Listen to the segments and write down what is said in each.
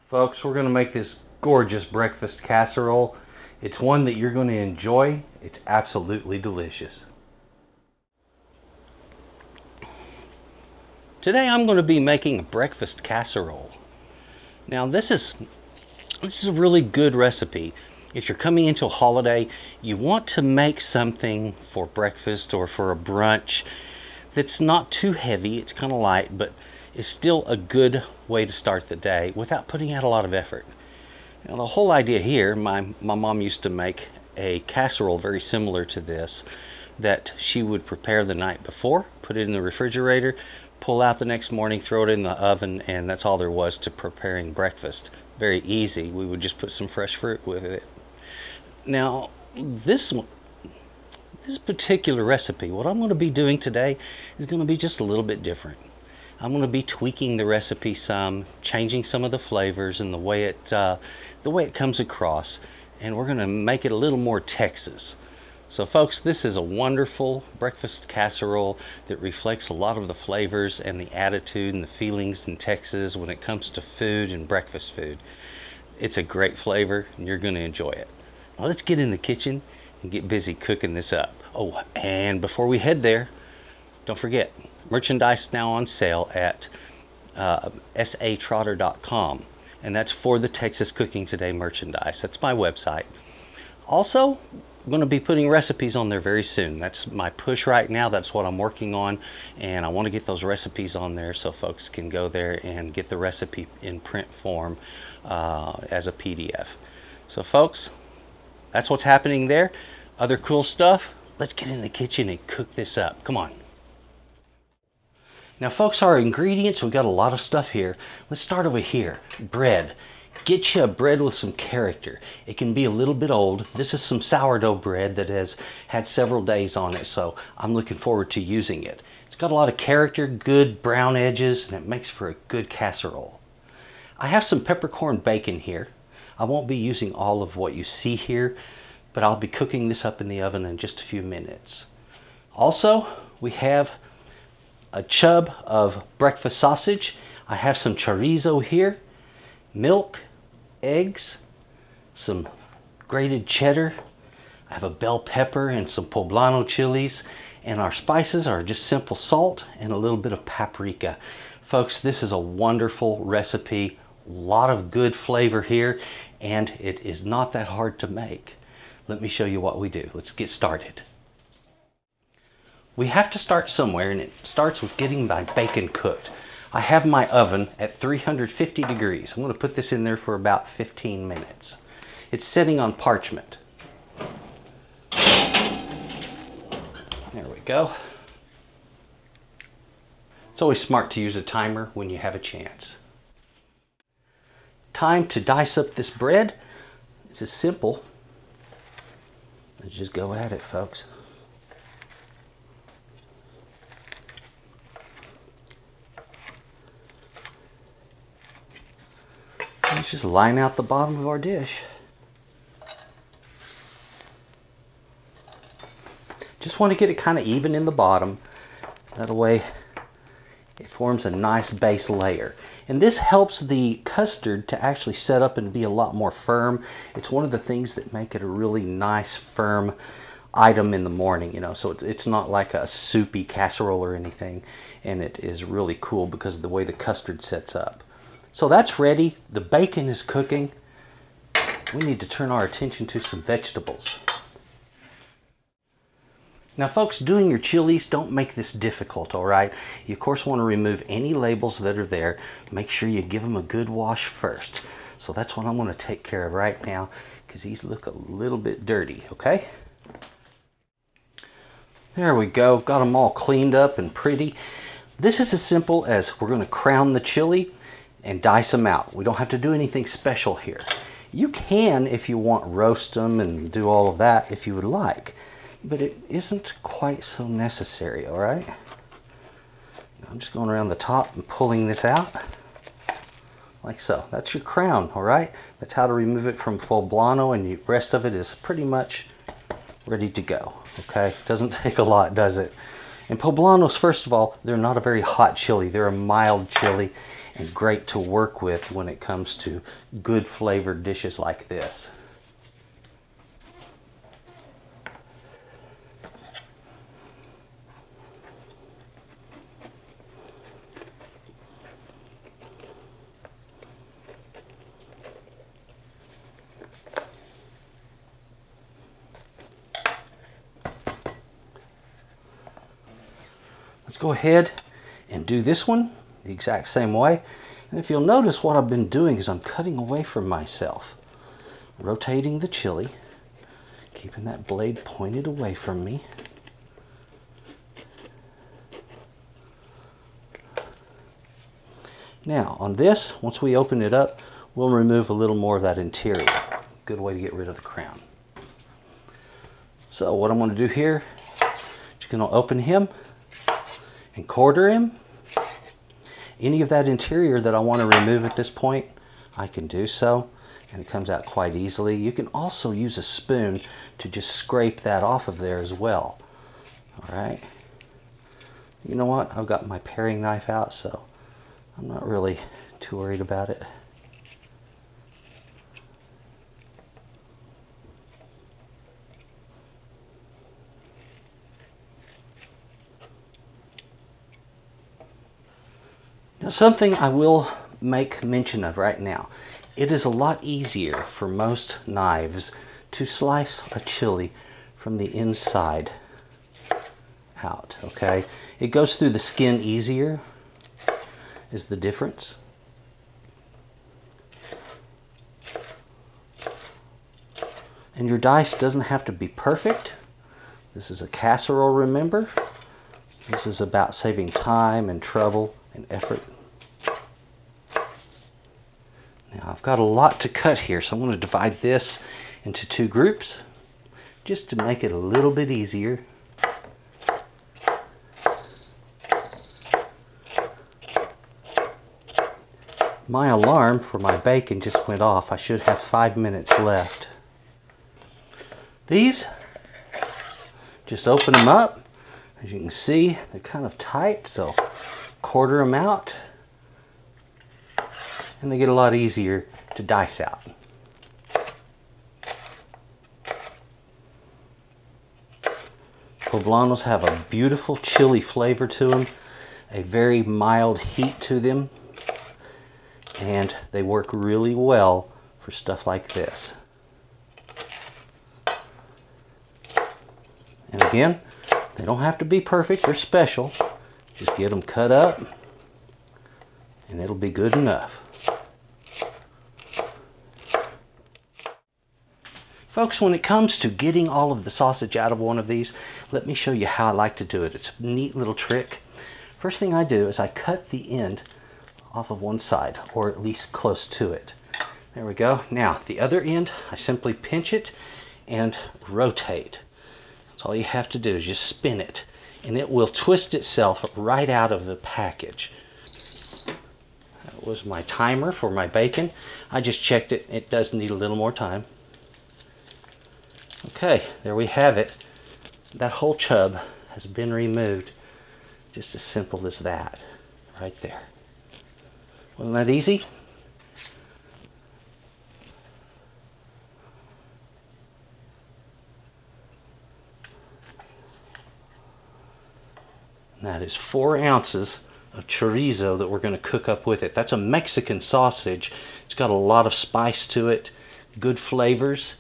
Folks, we're going to make this gorgeous breakfast casserole. It's one that you're going to enjoy. It's absolutely delicious. Today I'm going to be making a breakfast casserole. Now this is a really good recipe. If you're coming into a holiday, you want to make something for breakfast or for a brunch that's not too heavy. It's kind of light, but is still a good way to start the day without putting out a lot of effort. Now the whole idea here, my mom used to make a casserole very similar to this that she would prepare the night before, put it in the refrigerator, pull out the next morning, throw it in the oven, and that's all there was to preparing breakfast. Very easy. We would just put some fresh fruit with it. Now this particular recipe, what I'm going to be doing today is going to be just a little bit different. I'm going to be tweaking the recipe some, changing some of the flavors and the way it comes across, and we're going to make it a little more Texas. So folks, this is a wonderful breakfast casserole that reflects a lot of the flavors and the attitude and the feelings in Texas when it comes to food and breakfast food. It's a great flavor and you're going to enjoy it. Now let's get in the kitchen and get busy cooking this up. Oh, and before we head there, don't forget, merchandise now on sale at S.A.Trotter.com, and that's for the Texas Cooking Today merchandise. That's my website. Also, I'm going to be putting recipes on there very soon. That's my push right now. That's what I'm working on, and I want to get those recipes on there so folks can go there and get the recipe in print form as a PDF. So folks, that's what's happening there. Other cool stuff, let's get in the kitchen and cook this up. Come on. Now folks, our ingredients, we've got a lot of stuff here. Let's start over here. Bread. Get you a bread with some character. It can be a little bit old. This is some sourdough bread that has had several days on it, so I'm looking forward to using it. It's got a lot of character, good brown edges, and it makes for a good casserole. I have some peppercorn bacon here. I won't be using all of what you see here, but I'll be cooking this up in the oven in just a few minutes. Also, we have a chub of breakfast sausage. I have some chorizo here, milk, eggs, some grated cheddar. I have a bell pepper and some poblano chilies, and our spices are just simple salt and a little bit of paprika. Folks, this is a wonderful recipe, a lot of good flavor here, and it is not that hard to make. Let me show you what we do. Let's get started. We have to start somewhere, and it starts with getting my bacon cooked. I have my oven at 350 degrees. I'm going to put this in there for about 15 minutes. It's sitting on parchment. There we go. It's always smart to use a timer when you have a chance. Time to dice up this bread. It's as simple. Let's just go at it, folks. Let's just line out the bottom of our dish. Just want to get it kind of even in the bottom. That way it forms a nice base layer. And this helps the custard to actually set up and be a lot more firm. It's one of the things that make it a really nice, firm item in the morning, you know, so it's not like a soupy casserole or anything. And it is really cool because of the way the custard sets up. So that's ready. The bacon is cooking. We need to turn our attention to some vegetables. Now folks, doing your chilies, don't make this difficult, all right? You of course want to remove any labels that are there. Make sure you give them a good wash first. So that's what I'm going to take care of right now because these look a little bit dirty, okay? There we go. Got them all cleaned up and pretty. This is as simple as we're going to crown the chili and dice them out. We don't have to do anything special here. You can, if you want, roast them and do all of that if you would like, but it isn't quite so necessary, all right? I'm just going around the top and pulling this out like so. That's your crown, all right? That's how to remove it from poblano, and the rest of it is pretty much ready to go, okay? Doesn't take a lot, does it? And poblanos, first of all, they're not a very hot chili. They're a mild chili and great to work with when it comes to good flavored dishes like this. Let's go ahead and do this one the exact same way. And if you'll notice, what I've been doing is I'm cutting away from myself, rotating the chili, keeping that blade pointed away from me. Now on this, once we open it up, we'll remove a little more of that interior. Good way to get rid of the crown. So what I'm going to do here, just going to open him and quarter him. Any of that interior that I want to remove at this point, I can do so, and it comes out quite easily. You can also use a spoon to just scrape that off of there as well. All right. You know what? I've got my paring knife out, so I'm not really too worried about it. Now, something I will make mention of right now. It is a lot easier for most knives to slice a chili from the inside out, okay? It goes through the skin easier, is the difference. And your dice doesn't have to be perfect. This is a casserole, remember? This is about saving time and trouble and effort. Now I've got a lot to cut here, so I'm going to divide this into two groups just to make it a little bit easier. My alarm for my bacon just went off. I should have 5 minutes left. These, just open them up. As you can see, they're kind of tight, so quarter them out, and they get a lot easier to dice out. Poblanos have a beautiful chili flavor to them, a very mild heat to them, and they work really well for stuff like this. And again, they don't have to be perfect, they're special. Just get them cut up and it'll be good enough. Folks, when it comes to getting all of the sausage out of one of these, let me show you how I like to do it. It's a neat little trick. First thing I do is I cut the end off of one side, or at least close to it. There we go. Now, the other end, I simply pinch it and rotate. That's all you have to do is just spin it, and it will twist itself right out of the package. That was my timer for my bacon. I just checked it. It does need a little more time. Okay, there we have it. That whole chub has been removed. Just as simple as that, right there. Wasn't that easy? And that is 4 ounces of chorizo that we're going to cook up with it. That's a Mexican sausage. It's got a lot of spice to it, good flavors.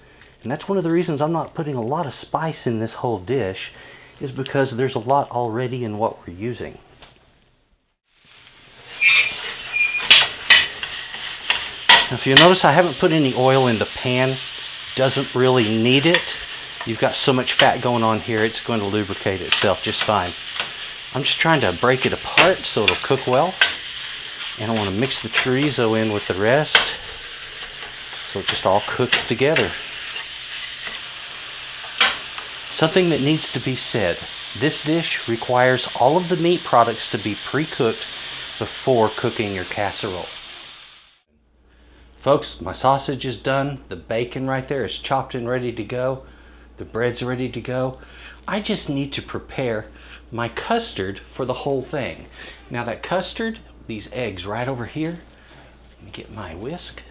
And that's one of the reasons I'm not putting a lot of spice in this whole dish, is because there's a lot already in what we're using. Now, if you notice, I haven't put any oil in the pan. Doesn't really need it. You've got so much fat going on here, it's going to lubricate itself just fine. I'm just trying to break it apart so it'll cook well. And I want to mix the chorizo in with the rest so it just all cooks together. Something that needs to be said. This dish requires all of the meat products to be pre-cooked before cooking your casserole. Folks, my sausage is done. The bacon right there is chopped and ready to go. The bread's ready to go. I just need to prepare my custard for the whole thing. Now that custard, these eggs right over here, let me get my whisk.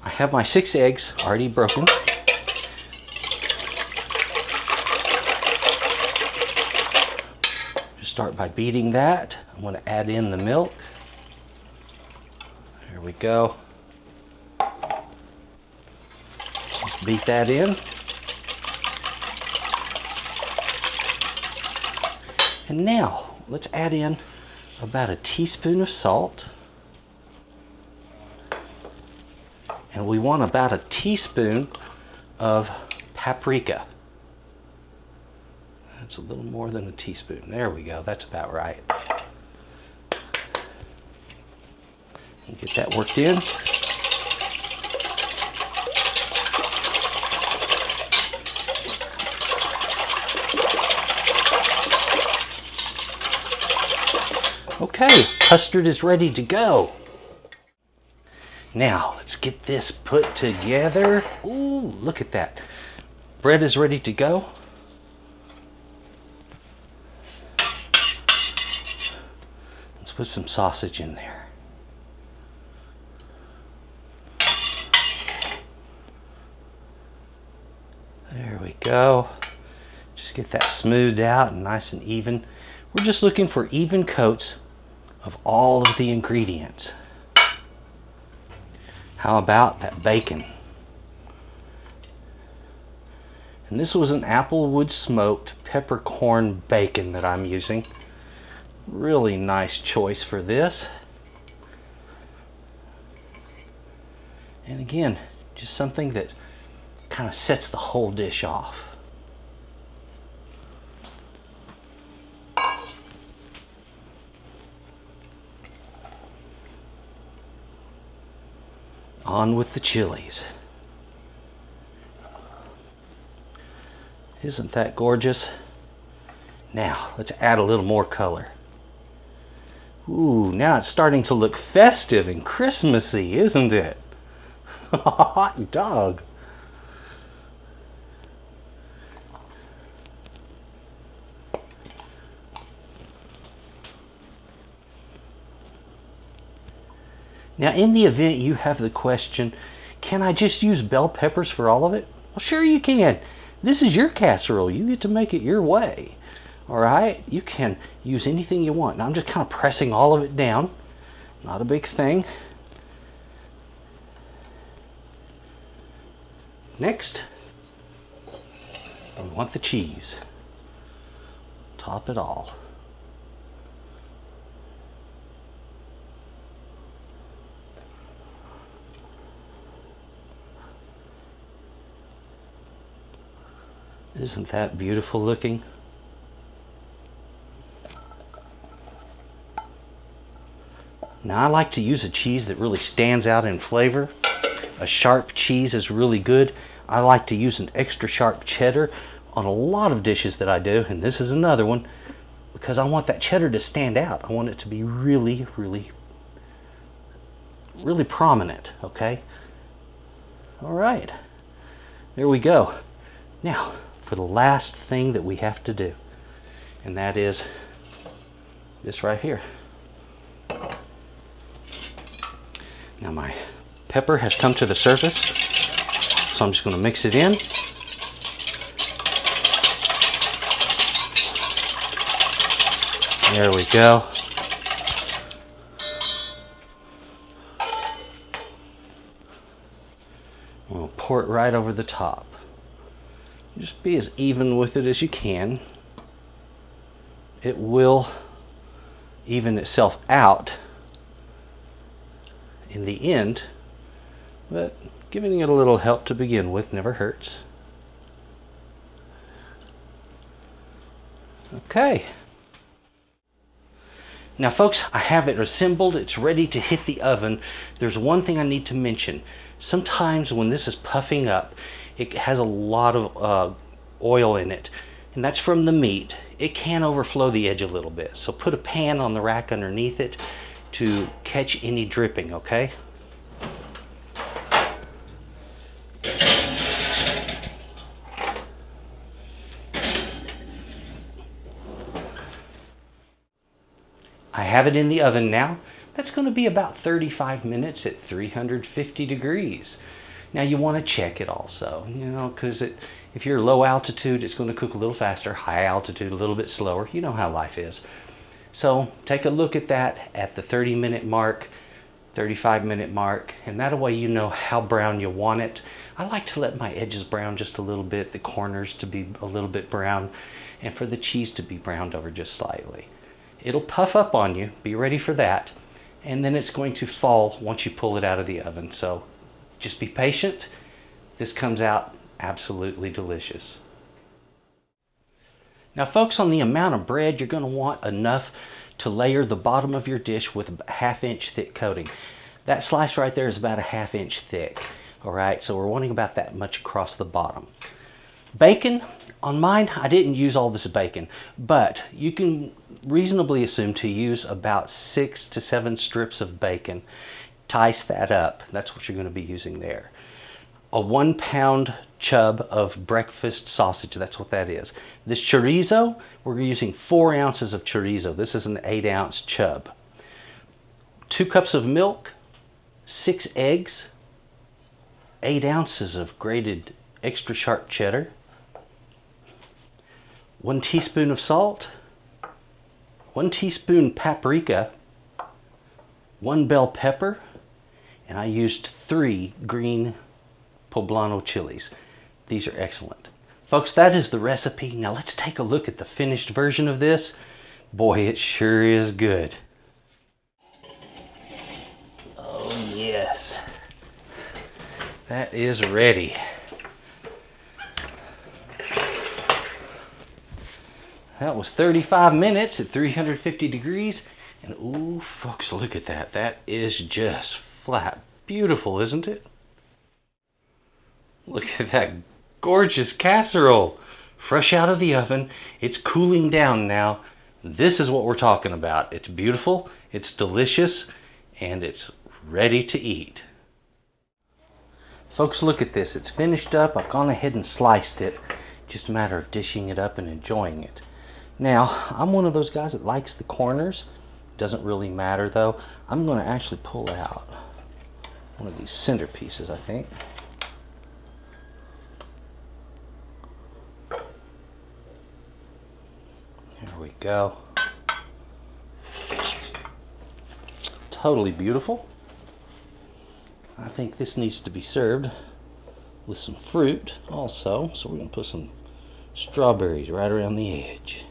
I have my 6 eggs already broken. Just start by beating that. I'm going to add in the milk. There we go. Just beat that in. And now let's add in about a teaspoon of salt. And we want about a teaspoon of paprika. That's a little more than a teaspoon. There we go, that's about right. And get that worked in. Okay, custard is ready to go. Now, let's get this put together. Ooh, look at that. Bread is ready to go. Let's put some sausage in there. There we go. Just get that smoothed out and nice and even. We're just looking for even coats of all of the ingredients. How about that bacon? And this was an applewood smoked peppercorn bacon that I'm using. Really nice choice for this. And again, just something that kind of sets the whole dish off. On with the chilies. Isn't that gorgeous? Now, let's add a little more color. Ooh, now it's starting to look festive and Christmassy, isn't it? Hot dog. Now, in the event you have the question, can I just use bell peppers for all of it? Well, sure you can. This is your casserole. You get to make it your way. All right? You can use anything you want. Now, I'm just kind of pressing all of it down. Not a big thing. Next, we want the cheese. Top it all. Isn't that beautiful looking? Now I like to use a cheese that really stands out in flavor. A sharp cheese is really good. I like to use an extra sharp cheddar on a lot of dishes that I do, and this is another one because I want that cheddar to stand out. I want it to be really, really, really prominent, okay? All right, there we go. Now, for the last thing that we have to do, and that is this right here. Now my pepper has come to the surface, so I'm just going to mix it in. There we go. We'll pour it right over the top. Just be as even with it as you can. It will even itself out in the end, but giving it a little help to begin with never hurts. Okay. Now folks, I have it assembled. It's ready to hit the oven. There's one thing I need to mention. Sometimes when this is puffing up, it has a lot of oil in it, and that's from the meat. It can overflow the edge a little bit, so put a pan on the rack underneath it to catch any dripping, okay? have it in the oven now. That's going to be about 35 minutes at 350 degrees. Now you want to check it also, you know, because if you're low altitude, it's going to cook a little faster. High altitude, a little bit slower. You know how life is. So take a look at that at the 30-minute mark, 35-minute mark, and that way you know how brown you want it. I like to let my edges brown just a little bit, the corners to be a little bit brown, and for the cheese to be browned over just slightly. It'll puff up on you, be ready for that, and then it's going to fall once you pull it out of the oven. So just be patient. This comes out absolutely delicious. Now folks, on the amount of bread, you're going to want enough to layer the bottom of your dish with a 1/2 inch thick coating. That slice right there is about a 1/2 inch thick. All right, so we're wanting about that much across the bottom. Bacon, on mine, I didn't use all this bacon, but you can reasonably assume to use about 6 to 7 strips of bacon. Tice that up. That's what you're going to be using there. A 1-pound chub of breakfast sausage. That's what that is. This chorizo, we're using 4 ounces of chorizo. This is an 8-ounce chub. 2 cups of milk, 6 eggs, 8 ounces of grated extra sharp cheddar, 1 teaspoon of salt, 1 teaspoon paprika, 1 bell pepper, and I used 3 green poblano chilies. These are excellent. Folks, that is the recipe. Now let's take a look at the finished version of this. Boy, it sure is good. Oh yes. That is ready. That was 35 minutes at 350 degrees. And ooh, folks, look at that. That is just flat beautiful, isn't it? Look at that gorgeous casserole. Fresh out of the oven. It's cooling down now. This is what we're talking about. It's beautiful, it's delicious, and it's ready to eat. Folks, look at this. It's finished up. I've gone ahead and sliced it. Just a matter of dishing it up and enjoying it. Now, I'm one of those guys that likes the corners. Doesn't really matter though. I'm going to actually pull out one of these centerpieces, I think. There we go. Totally beautiful. I think this needs to be served with some fruit also. So we're going to put some strawberries right around the edge.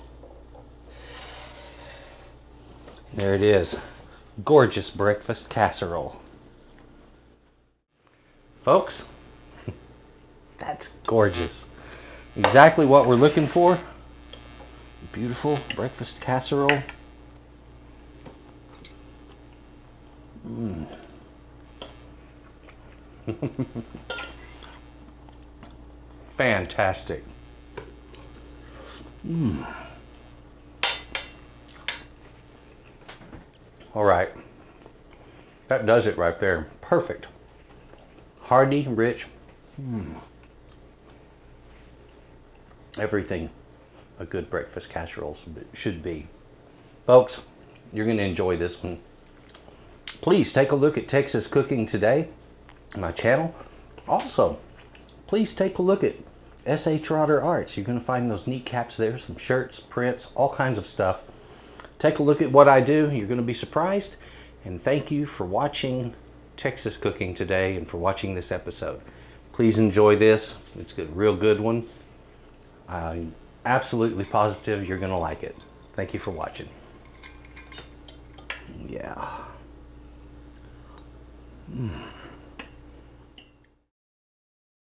There it is. Gorgeous breakfast casserole. Folks, that's gorgeous. Exactly what we're looking for. Beautiful breakfast casserole. Fantastic. All right, that does it right there. Perfect. Hearty, rich. Everything a good breakfast casserole should be. Folks, you're going to enjoy this one. Please take a look at Texas Cooking Today, my channel. Also, please take a look at S.A.Trotter Arts. You're going to find those neat caps there, some shirts, prints, all kinds of stuff. Take a look at what I do. You're going to be surprised. And thank you for watching Texas Cooking Today and for watching this episode. Please enjoy this. It's a real good one. I'm absolutely positive you're going to like it. Thank you for watching. Yeah.